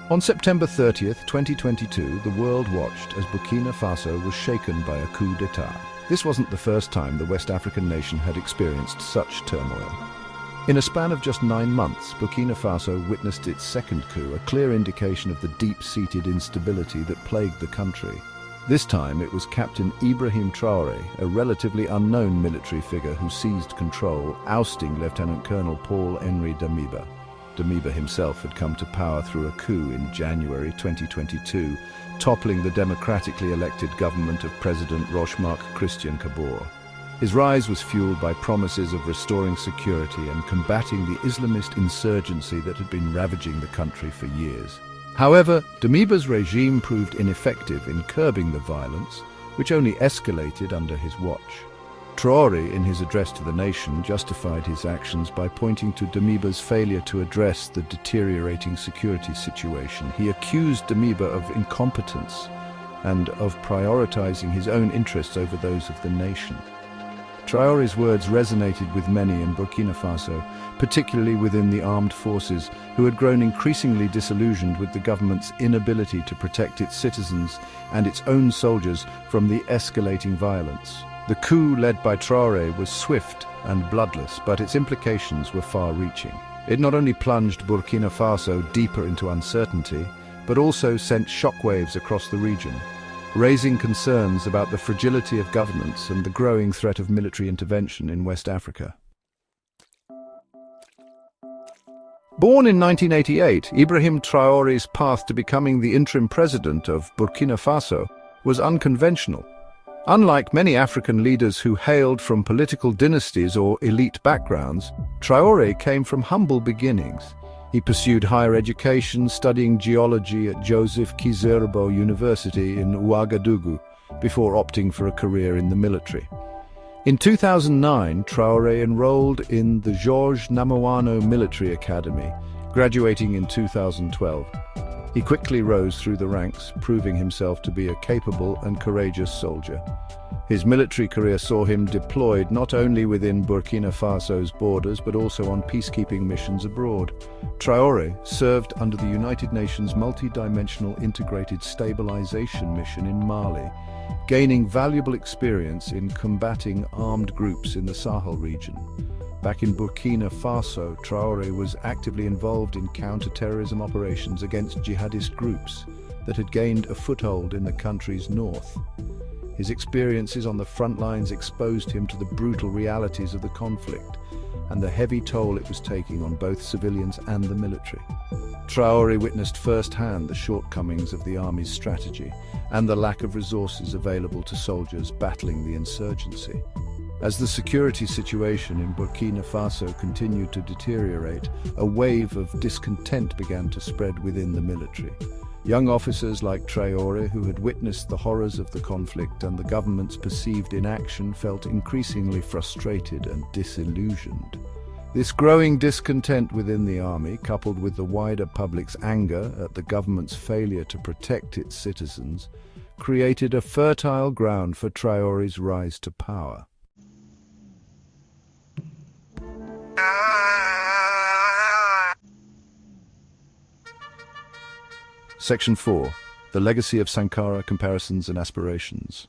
On September 30th, 2022, the world watched as Burkina Faso was shaken by a coup d'etat. This wasn't the first time the West African nation had experienced such turmoil. In a span of just 9 months, Burkina Faso witnessed its second coup, a clear indication of the deep-seated instability that plagued the country. This time it was Captain Ibrahim Traoré, a relatively unknown military figure who seized control, ousting Lieutenant Colonel Paul-Henri Damiba. Damiba himself had come to power through a coup in January 2022, toppling the democratically elected government of President Rochmark Christian Kabore. His rise was fueled by promises of restoring security and combating the Islamist insurgency that had been ravaging the country for years. However, Damiba's regime proved ineffective in curbing the violence, which only escalated under his watch. Traoré, in his address to the nation, justified his actions by pointing to Damiba's failure to address the deteriorating security situation. He accused Damiba of incompetence and of prioritizing his own interests over those of the nation. Traoré's words resonated with many in Burkina Faso, particularly within the armed forces, who had grown increasingly disillusioned with the government's inability to protect its citizens and its own soldiers from the escalating violence. The coup led by Traoré was swift and bloodless, but its implications were far-reaching. It not only plunged Burkina Faso deeper into uncertainty, but also sent shockwaves across the region, raising concerns about the fragility of governance and the growing threat of military intervention in West Africa. Born in 1988, Ibrahim Traoré's path to becoming the interim president of Burkina Faso was unconventional. Unlike many African leaders who hailed from political dynasties or elite backgrounds, Traoré came from humble beginnings. He pursued higher education, studying geology at Joseph Kizerbo University in Ouagadougou, before opting for a career in the military. In 2009, Traoré enrolled in the Georges Namoano Military Academy, graduating in 2012. He quickly rose through the ranks, proving himself to be a capable and courageous soldier. His military career saw him deployed not only within Burkina Faso's borders but also on peacekeeping missions abroad. Traoré served under the United Nations Multi-Dimensional Integrated Stabilization Mission in Mali, gaining valuable experience in combating armed groups in the Sahel region. Back in Burkina Faso, Traoré was actively involved in counter-terrorism operations against jihadist groups that had gained a foothold in the country's north. His experiences on the front lines exposed him to the brutal realities of the conflict and the heavy toll it was taking on both civilians and the military. Traoré witnessed firsthand the shortcomings of the army's strategy and the lack of resources available to soldiers battling the insurgency. As the security situation in Burkina Faso continued to deteriorate, a wave of discontent began to spread within the military. Young officers like Traoré, who had witnessed the horrors of the conflict and the government's perceived inaction, felt increasingly frustrated and disillusioned. This growing discontent within the army, coupled with the wider public's anger at the government's failure to protect its citizens, created a fertile ground for Traoré's rise to power. Section 4. The Legacy of Sankara, Comparisons and Aspirations.